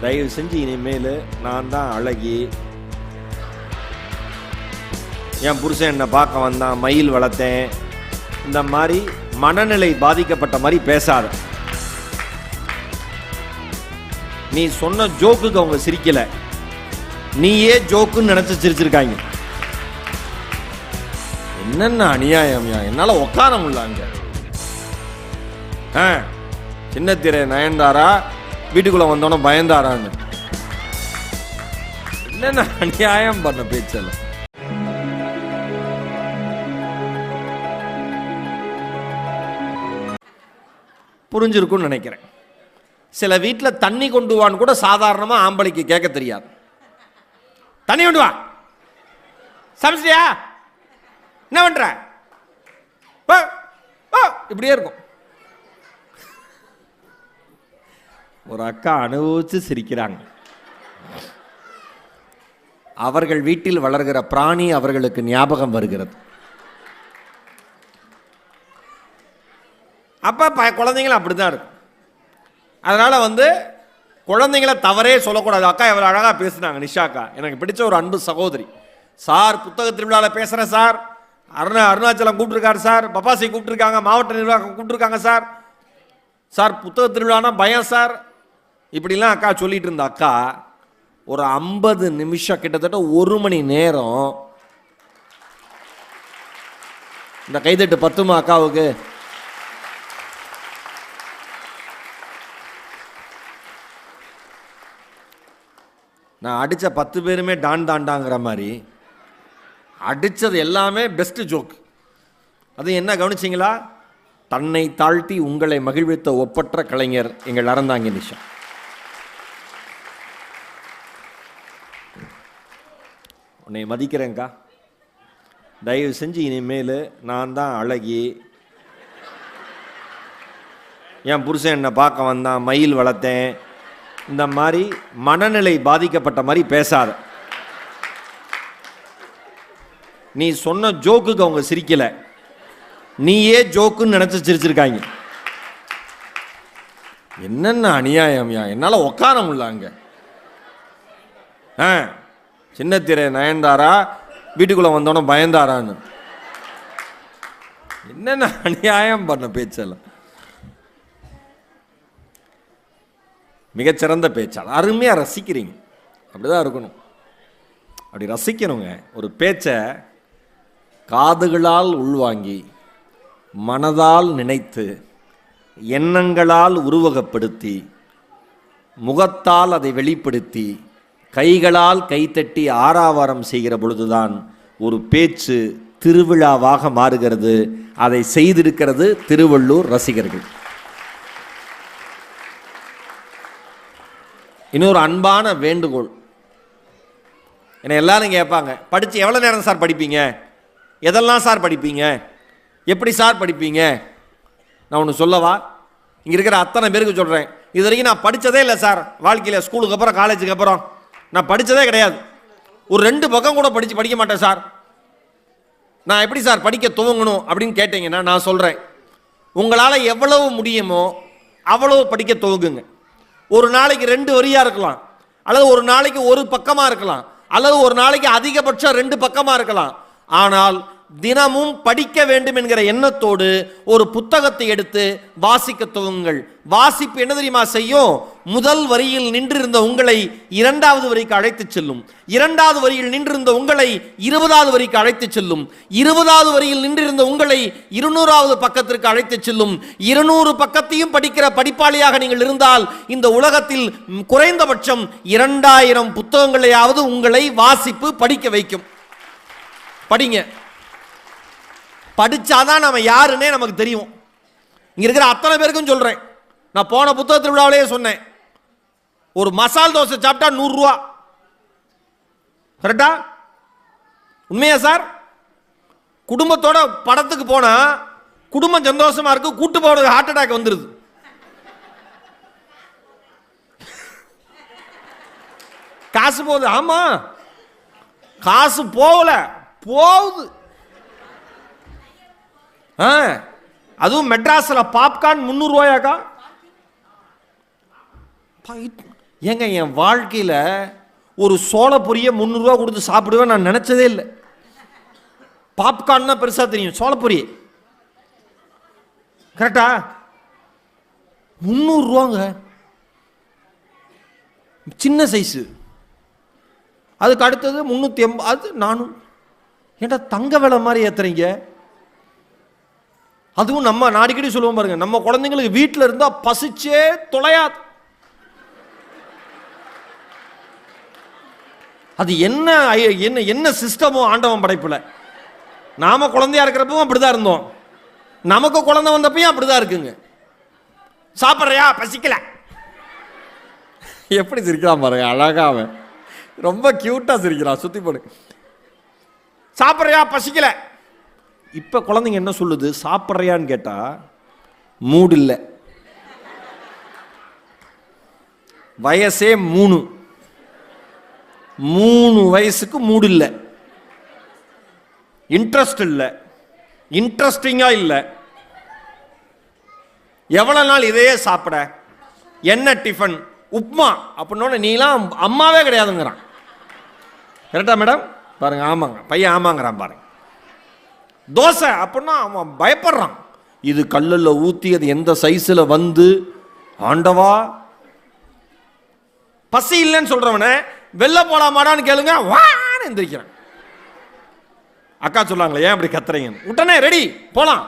தயவு செஞ்சு இனிமேல் நான் தான் அழகி, என் புருஷன் என்னை பார்க்க வந்தான், மயில் வளர்த்தேன், இந்த மாதிரி மனநிலை பாதிக்கப்பட்ட மாதிரி பேசாத. நீ சொன்ன ஜோக்குக்கு அவங்க சிரிக்கல, நீயே ஜோக்குன்னு நினைச்சு சிரிச்சிருக்காங்க. என்னென்ன அநியாயம், என்னால உட்கார முடியல அங்க. சின்னத்திரை நயன்தாரா வீட்டுக்குள்ள வந்தோன்னு பயந்தாரான்னு, என்னென்ன அநியாயம் பண்ண பேச்சல. புரிஞ்சிருக்கும்னு நினைக்கிறேன். சில வீட்டில் தண்ணி கொண்டு வான்னு கூட சாதாரணமாக ஆம்பளைக்கு கேட்க தெரியாது. தண்ணி கொண்டு வா, சமைச்சியா, என்ன பண்ற, இப்படியே இருக்கும். ஒரு அக்கா அனுபவிச்சு சிரிக்கிறாங்க. அவர்கள் வீட்டில் வளர்கிற பிராணி அவர்களுக்கு ஞாபகம் வருகிறது. அப்ப குழந்தைங்களும் அப்படிதான் இருக்கும். அதனால குழந்தைங்கள தவறே சொல்லக்கூடாது. அக்கா எவ்வளவு அழகா பேசுனாங்க, நிஷா அக்கா, எனக்கு பிடிச்ச ஒரு அன்பு சகோதரி. சார் புத்தக திருவிழாவில் பேசுறேன் சார், அருணாச்சலம் கூப்பிட்டுருக்காரு சார், பப்பாசி கூப்பிட்டுருக்காங்க, மாவட்ட நிர்வாகம் கூப்பிட்டுருக்காங்க சார், சார் புத்தக திருவிழானா பயம் சார், இப்படிலாம் அக்கா சொல்லிட்டு இருந்த அக்கா ஒரு 50 நிமிஷம் கிட்டத்தட்ட 1 மணி நேரம், இந்த கைதட்டு பத்துமா அக்காவுக்கு? நான் அடித்த 10 பேருமே டான் தாண்டாங்கிற மாதிரி அடித்தது எல்லாமே பெஸ்ட் ஜோக். அது என்ன கவனிச்சிங்களா? தன்னை தாழ்த்தி உங்களை மகிழ்வித்த ஒப்பற்ற கலைஞர் எங்கள் அறந்தாங்கி நிஷா. உன்னை மதிக்கிறேங்க்கா, தயவு செஞ்சு இனிமேல் நான் தான் அழகி, என் புருஷன் என்னை பார்க்க வந்தான், மயில் வளர்த்தேன், இந்த மாதிரி மனநிலை பாதிக்கப்பட்ட மாதிரி பேசாத. நீ சொன்ன ஜோக்குக்கு அவங்க சிரிக்கல, நீயே ஜோக்குன்னு நினைச்சு சிரிச்சிருக்காங்க. என்னென்ன அநியாயம், என்னால உட்கார முடியல அங்க. சின்னத்திரை நயன்தாரா வீட்டுக்குள்ள வந்தோன்னு பயந்தாரான்னு, என்னென்ன அநியாயம் பண்ண பேச்செல்லாம். மிகச்சிறந்த பேச்சாளர், அருமையா ரசிக்கிறீங்க. அப்படிதான் இருக்கணும், அப்படி ரசிக்கணுங்க. ஒரு பேச்சை காதுகளால் உள்வாங்கி, மனதால் நினைத்து, எண்ணங்களால் உருவகப்படுத்தி, முகத்தால் அதை வெளிப்படுத்தி, கைகளால் கைத்தட்டி ஆரவாரம் செய்கிற பொழுதுதான் ஒரு பேச்சு திருவிழாவாக மாறுகிறது. அதை செய்திருக்கிறது திருவள்ளூர் ரசிகர்கள். இன்னொரு அன்பான வேண்டுகோள், என்னை எல்லாரும் கேட்பாங்க, படித்து எவ்வளோ நேரம் சார் படிப்பீங்க, எதெல்லாம் சார் படிப்பீங்க, எப்படி சார் படிப்பீங்க? நான் ஒன்று சொல்லவா? இங்கே இருக்கிற அத்தனை பேருக்கு சொல்கிறேன், இது வரைக்கும் நான் படித்ததே இல்லை சார். வாழ்க்கையில் ஸ்கூலுக்கு அப்புறம் காலேஜுக்கு அப்புறம் நான் படித்ததே கிடையாது. ஒரு 2 பக்கம் கூட படிக்க மாட்டேன் சார். நான் எப்படி சார் படிக்க துவங்கணும் அப்படின்னு கேட்டீங்கன்னா நான் சொல்கிறேன், உங்களால் எவ்வளவு முடியுமோ அவ்வளவு படிக்க துவங்குங்க. ஒரு நாளைக்கு 2 வரியாக இருக்கலாம், அல்லது ஒரு நாளைக்கு 1 பக்கமாக இருக்கலாம், அல்லது ஒரு நாளைக்கு அதிகபட்சம் 2 பக்கமாக இருக்கலாம். ஆனால் தினமும் படிக்க வேண்டும் என்கிற எண்ணத்தோடு ஒரு புத்தகத்தை எடுத்து வாசிக்க துவங்குங்கள். வாசிப்பு என்ன தெரியுமா செய்யும்? முதல் வரியில் நின்றிருந்த உங்களை 2வது வரிக்கு அழைத்து செல்லும். 2வது வரியில் நின்றிருந்த உங்களை 20வது வரிக்கு அழைத்து செல்லும். 20வது வரியில் நின்றிருந்த உங்களை 200வது பக்கத்திற்கு அழைத்து செல்லும். 200 பக்கத்தையும் படிக்கிற படிப்பாளியாக நீங்கள் இருந்தால் இந்த உலகத்தில் குறைந்தபட்சம் 2000 புத்தகங்களையாவது உங்களை வாசிப்பு படிக்க வைக்கும். படிங்க. படிச்சாதான் நம்ம யாருன்னே நமக்கு தெரியும். இங்க இருக்கிற அத்தனை பேருக்கும் சொல்றேன், நான் போன புத்தக திருவிழாவிலேயே சொன்னேன், ஒரு மசால் தோசை சாப்பிட்டா 100 ரூபா. கரெக்டா? உண்மையா சார்? குடும்பத்தோட படத்துக்கு போனா குடும்பம் சந்தோஷமா இருக்கு, கூட்டு போறது ஹார்ட் அட்டாக் வந்துருது. காசு போகுது. ஆமா, காசு போகல, போகுது. அதுவும் மெட்ராஸ்ல பாப்கார்ன் 300 ரூபாயாக்கா. ஏங்க என் வாழ்க்கையில் ஒரு சோள பொரியை 300 ரூபா கொடுத்து சாப்பிடுவேன் நான் நினச்சதே இல்லை. பாப்கார்ன்னா பெருசாக தெரியும், சோளப்பொரி கரெக்டா 300 ரூபாங்க, சின்ன சைஸு. அதுக்கு அடுத்தது 380, 400. ஏன்டா தங்க விலை மாதிரி ஏத்துறீங்க? அதுவும் நம்ம அடிக்கடி சொல்லுவோம் பாருங்க, நம்ம குழந்தைங்களுக்கு வீட்டில் இருந்தால் பசிச்சே தொலையாது. அது என்ன என்ன என்ன சிஸ்டமோ ஆண்டவன் படைப்புல. நாம குழந்தையா இருக்கிறப்பவும் அப்படிதான் இருந்தோம், நமக்கு குழந்தை வந்தப்பையும் அப்படிதான் இருக்குங்க. சாப்பிட்றியா? பசிக்கல. எப்படி சிரிக்கிறான் பாருங்க, அழகா அவன் ரொம்ப கியூட்டா சிரிக்கிறான். சுத்தி போடு. சாப்பிட்றியா? பசிக்கல. இப்ப குழந்தைங்க என்ன சொல்லுது? சாப்பிட்றியான்னு கேட்டா மூடு இல்லை. வயசே 3 வயசுக்கு மூடு இல்லை, இன்ட்ரெஸ்ட் இல்லை, இன்ட்ரெஸ்டிங்கா இல்லை. எவ்வளவு நாள் இதையே சாப்பிட? என்ன டிஃபன்? உப்மா அப்படின்னோட நீலாம் அம்மாவே கிடையாதுங்கிறான். கரெக்டா மேடம்? பாருங்க, ஆமாங்க பையன் ஆமாங்கிறான் பாருங்க. தோசை அப்படின்னா அவன் பயப்படுறான். இது கல்லில் ஊற்றி அது எந்த சைஸில் வந்து, ஆண்டவா. பசி இல்லைன்னு சொல்றவன வெளில போலாமாடான்னு கேளுங்க, வான்னு எந்திரிக்கிறான். அக்கா சொல்லாங்களே ஏன் அப்படி கத்துறீங்க? உடனே ரெடி போலாம்.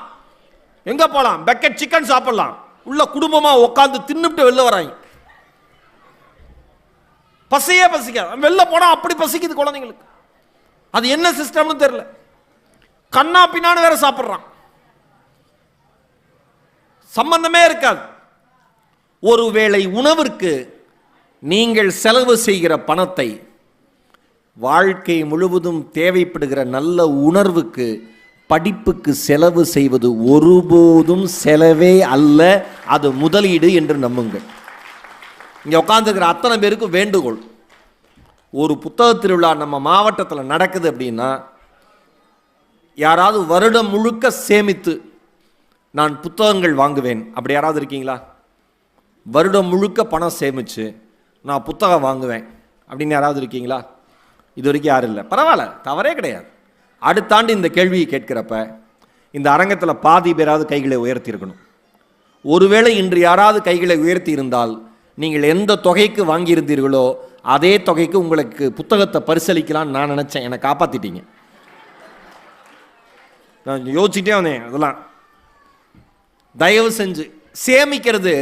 எங்க போலாம்? பக்கெட் சிக்கன் சாப்பிடலாம். உள்ள குடும்பமா உட்காந்து தின்னுட்டு வெளில வராங்க. பசியே பசிக்காது, வெளில போனா அப்படி பசிக்குது குழந்தைங்களுக்கு. அது என்ன சிஸ்டம்னு தெரியல. கண்ணா பின்னான்னு வேற சாப்பிட்றான், சம்பந்தமே இருக்காது. ஒருவேளை உணவிற்கு நீங்கள் செலவு செய்கிற பணத்தை வாழ்க்கை முழுவதும் தேவைப்படுகிற நல்ல உணர்வுக்கு, படிப்புக்கு செலவு செய்வது ஒருபோதும் செலவே அல்ல, அது முதலீடு என்று நம்புங்கள். இங்கே உட்காந்துருக்கிற அத்தனை பேருக்கு வேண்டுகோள், ஒரு புத்தக திருவிழா நம்ம மாவட்டத்தில் நடக்குது அப்படின்னா, யாராவது வருடம் முழுக்க சேமித்து நான் புத்தகங்கள் வாங்குவேன் அப்படி யாராவது இருக்கீங்களா? வருடம் முழுக்க பணம் சேமித்து நான் புத்தகம் வாங்குவேன் அப்படின்னு யாராவது இருக்கீங்களா? இது வரைக்கும் யாரும் இல்லை. பரவாயில்ல, தவறே கிடையாது. அடுத்த ஆண்டு இந்த கேள்வியை கேட்கிறப்ப இந்த அரங்கத்தில் பாதி பேராவது கைகளை உயர்த்தி இருக்கணும். ஒருவேளை இன்று யாராவது கைகளை உயர்த்தி இருந்தால், நீங்கள் எந்த தொகைக்கு வாங்கியிருந்தீர்களோ அதே தொகைக்கு உங்களுக்கு புத்தகத்தை பரிசளிக்கலான்னு நான் நினச்சேன். என்னை காப்பாற்றிட்டீங்க. நான் யோசிச்சுட்டே வந்தேன். அதெல்லாம் தயவு செஞ்சு சேமிக்கிறது,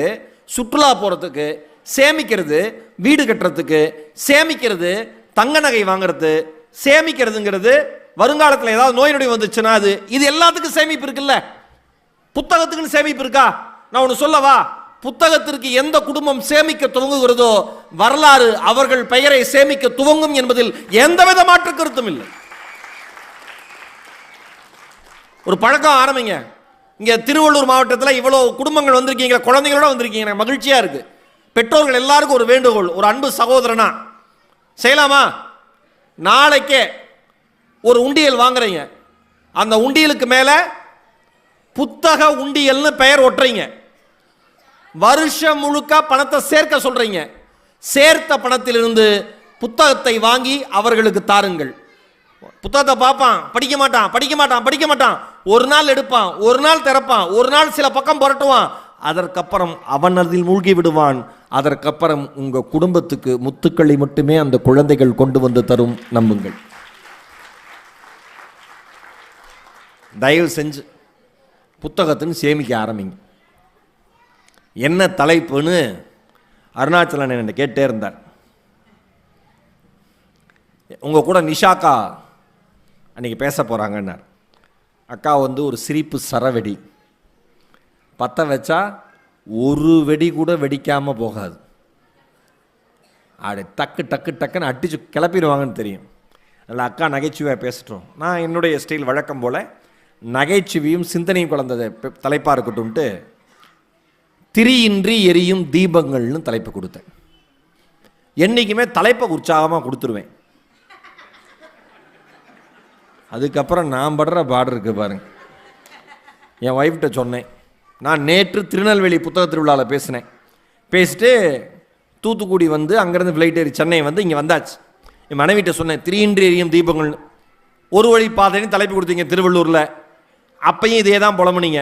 சுற்றுலா போகிறதுக்கு சேமிக்கிறது, வீடு கட்டுறதுக்கு சேமிக்கிறது, தங்க நகை வாங்கிறது சேமிக்கிறதுங்கிறது, வருங்காலத்தில் ஏதாவது நோய் நொடி வந்துச்சுன்னா இது எல்லாத்துக்கும் சேமிப்பு இருக்குல்ல. புத்தகத்துக்குன்னு சேமிப்பு இருக்கா? நான் ஒன்று சொல்லவா? புத்தகத்திற்கு எந்த குடும்பம் சேமிக்க துவங்குகிறதோ வரலாறு அவர்கள் பெயரை சேமிக்க துவங்கும் என்பதில் எந்தவித மாற்று கருத்தும் இல்லை. ஒரு பழக்கம் ஆரம்பிங்க. இங்க திருவள்ளூர் மாவட்டத்தில் இவ்வளவு குடும்பங்கள் வந்திருக்கீங்க, குழந்தைகளோட வந்திருக்கீங்க, மகிழ்ச்சியா இருக்கு. பெற்றோர்கள் எல்லாருக்கும் ஒரு வேண்டுகோள், ஒரு அன்பு சகோதரனா செய்யலாமா? நாளைக்கே ஒரு உண்டியல் வாங்குறீங்க, அந்த உண்டியலுக்கு மேல புத்தக உண்டியல்னு பெயர் ஒட்டுறீங்க. வருஷம் முழுக்க பணத்தை சேர்க்க சொல்றீங்க. சேர்த்த பணத்திலிருந்து புத்தகத்தை வாங்கி அவர்களுக்கு தாருங்கள். புத்தகத்தை பார்ப்பான், படிக்க மாட்டான், படிக்க மாட்டான், படிக்க மாட்டான். ஒரு நாள் எடுப்பான், ஒரு நாள் திறப்பான், ஒரு நாள் சில பக்கம் புரட்டுவான். அதற்கப்புறம் அவன் அதில் மூழ்கி விடுவான். அதற்கப்புறம் உங்க குடும்பத்துக்கு முத்துக்களை மட்டுமே அந்த குழந்தைகள் கொண்டு வந்து தரும். நம்புங்கள். தயவு செஞ்சு புத்தகத்தின்னு சேமிக்க ஆரம்பிங்க. என்ன தலைப்புன்னு அருணாச்சலன் என்ன கேட்டே இருந்தார். உங்க கூட நிஷாக்கா அன்னைக்கு பேச போறாங்கன்னார். அக்கா வந்து ஒரு சிரிப்பு சரவெடி, பற்ற வச்சா ஒரு வெடி கூட வெடிக்காம போகாது. அப்படி டக்கு டக்கு டக்குன்னு அடிச்சு கிளப்பிடுவாங்கன்னு தெரியும். அதில் அக்கா நகைச்சுவையாக பேசிட்டோம். நான் என்னுடைய ஸ்டைல் வழக்கம் போல் நகைச்சுவையும் சிந்தனையும் கலந்ததை தலைப்பாக இருக்கட்டும்ட்டு திரியின்றி எரியும் தீபங்கள்னு தலைப்பு கொடுத்தேன். என்றைக்குமே தலைப்பை உற்சாகமாக கொடுத்துருவேன். அதுக்கப்புறம் நான் படுற பாடு இருக்கு பாருங்க. என் ஒய்ஃப்கிட்ட சொன்னேன், நான் நேற்று திருநெல்வேலி புத்தக திருவிழாவில் பேசினேன். பேசிட்டு தூத்துக்குடி வந்து அங்கேருந்து ஃப்ளைட் ஏறி சென்னை வந்து இங்கே வந்தாச்சு. என் மனைவிட்ட சொன்னேன், 3 எரியும் தீபங்கள் ஒரு வழி பாதைன்னு தலைப்பு கொடுத்தீங்க திருவள்ளூரில். அப்பையும் இதே தான் புலம்புனீங்க,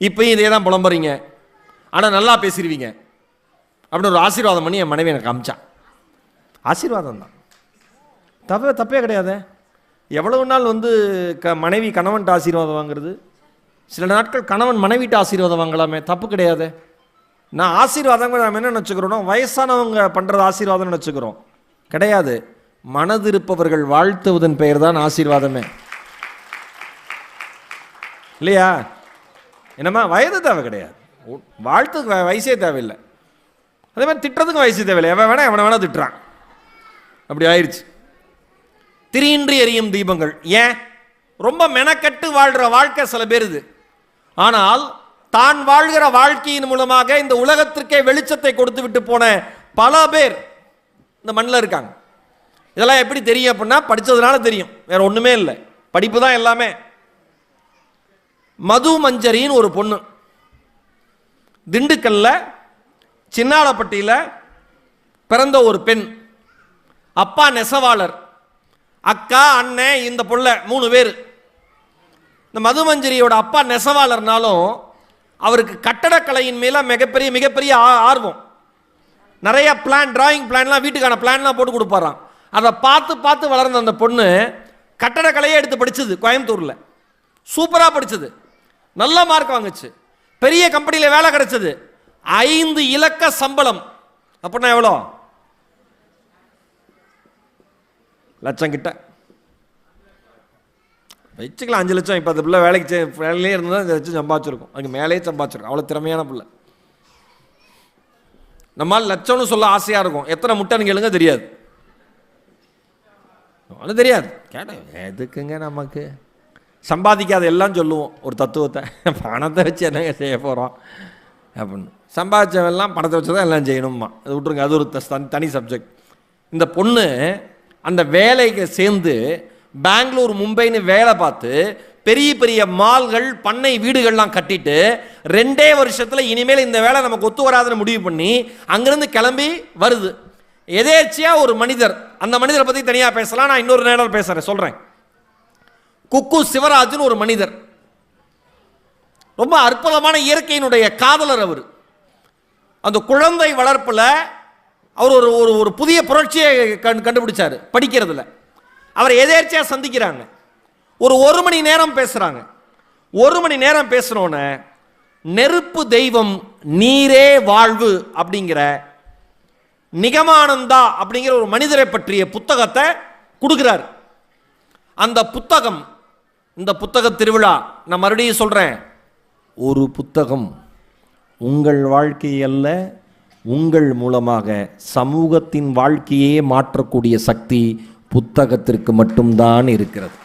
இப்பையும் இதே தான் புலம்புறீங்க, ஆனால் நல்லா பேசிடுவீங்க அப்படின்னு ஒரு ஆசீர்வாதம் பண்ணி என் மனைவி எனக்கு அமிச்சான். ஆசீர்வாதம் தான், தப்பே கிடையாது. எவ்வளவு நாள் வந்து மனைவி கணவன்கிட்ட ஆசீர்வாதம் வாங்குறது, சில நாட்கள் கணவன் மனைவிட்ட ஆசீர்வாதம் வாங்கலாமே, தப்பு கிடையாது. நான் ஆசீர்வாதம் நம்ம என்ன நினச்சிக்கிறோம், வயசானவங்க பண்ணுறது ஆசீர்வாதம் நினச்சிக்கிறோம். கிடையாது. மனதிருப்பவர்கள் வாழ்த்துவதன் பெயர் தான் ஆசீர்வாதமே, இல்லையா? என்னம்மா, வயது தேவை கிடையாது, வாழ்த்துக்கு வயசே தேவையில்லை. அதே மாதிரி திட்டுறதுக்கு வயசு தேவையில்லை, எவனை வேணா திட்டுறான். அப்படி ஆயிடுச்சு. திரியின்றி எரியும் தீபங்கள். ஏன்? ரொம்ப மெனக்கட்டு வாழ்கிற வாழ்க்கை சில பேர் இது. ஆனால் தான் வாழ்கிற வாழ்க்கையின் மூலமாக இந்த உலகத்திற்கே வெளிச்சத்தை கொடுத்து விட்டு போன பல பேர் இந்த மண்ணில் இருக்காங்க. இதெல்லாம் எப்படி தெரியும் அப்படின்னா, படித்ததுனால தெரியும், வேற ஒன்றுமே இல்லை, படிப்பு தான் எல்லாமே. மது மஞ்சரின்னு ஒரு பொண்ணு, திண்டுக்கல்ல சின்னாளப்பட்டியில் பிறந்த ஒரு பெண். அப்பா நெசவாளர், அக்கா அண்ணன் இந்த புள்ள 3 பேர். இந்த மதுமஞ்சரியோட அப்பா நெசவாளர்னாலும் அவருக்கு கட்டடக்கலையின் மேல மிகப்பெரிய ஆர்வம். நிறைய பிளான், டிராயிங் பிளான்லாம், வீட்டுக்கான பிளான்லாம் போட்டு கொடுப்பாராம். அதை பார்த்து வளர்ந்த அந்த பொண்ணு கட்டடக்கலையே எடுத்து படிச்சது கோயம்புத்தூரில். சூப்பராக படிச்சது, நல்ல மார்க் வாங்குச்சு, பெரிய கம்பெனியில் வேலை கிடைச்சது, 5 இலக்க சம்பளம். அப்படின்னா எவ்வளோ? லட்சம் கிட்ட வச்சுக்கலாம், 5 லட்சம். இப்போ அந்த பிள்ளை வேலையிலே இருந்தால் வச்சு சம்பாதிச்சிருக்கும், அதுக்கு மேலேயே சம்பாதிச்சிருக்கும். அவ்வளோ திறமையான பிள்ளை. நம்மால் லட்சம்னு சொல்ல ஆசையாக இருக்கும், எத்தனை முட்டைன்னு கேளுங்க தெரியாது, அது தெரியாது. கேட்டேன், எதுக்குங்க நமக்கு சம்பாதிக்காத எல்லாம் சொல்லுவோம் ஒரு தத்துவத்தை, பணத்தை வச்சு என்னங்க செய்ய போகிறோம் அப்படின்னு. சம்பாதிச்சவெல்லாம் பணத்தை வச்சு தான் எல்லாம் செய்யணுமா, அது விட்டுருங்க, அது ஒரு தனி சப்ஜெக்ட். இந்த பொண்ணு அந்த வேலைக்கு சேர்ந்து பெங்களூர் மும்பைன்னு வேலை பார்த்து பெரிய மால்கள் பண்ணை வீடுகள்லாம் கட்டிட்டு 2 வருஷத்தில் இனிமேல் இந்த வேலை நமக்கு ஒத்து வராதுன்னு முடிவு பண்ணி அங்கிருந்து கிளம்பி வருது. எதேச்சியா ஒரு மனிதர், அந்த மனிதரை பற்றி தனியாக பேசலாம், நான் இன்னொரு நேரம் பேசுகிறேன், சொல்கிறேன். குக்கு சிவராஜ்னு ஒரு மனிதர், ரொம்ப அற்புதமான இயற்கையினுடைய காதலர். அவர் அந்த குழந்தை வளர்ப்பில் அவர் ஒரு புதிய புரட்சியை கண்டுபிடிச்சார் படிக்கிறதுல. அவரை எதேர்ச்சியாக சந்திக்கிறாங்க, ஒரு மணி நேரம் பேசுகிறாங்க. 1 மணி நேரம் பேசுனோன்னே நெருப்பு தெய்வம் நீரே வாழ்வு அப்படிங்கிற நிகமானந்தா அப்படிங்கிற ஒரு மனிதரை பற்றிய புத்தகத்தை கொடுக்கிறார். அந்த புத்தகம், இந்த புத்தக திருவிழா, நான் மறுபடியும் சொல்கிறேன், ஒரு புத்தகம் உங்கள் வாழ்க்கை அல்ல, உங்கள் மூலமாக சமூகத்தின் வாழ்க்கையே மாற்றக்கூடிய சக்தி புத்தகத்திற்கு மட்டும்தான் இருக்கிறது.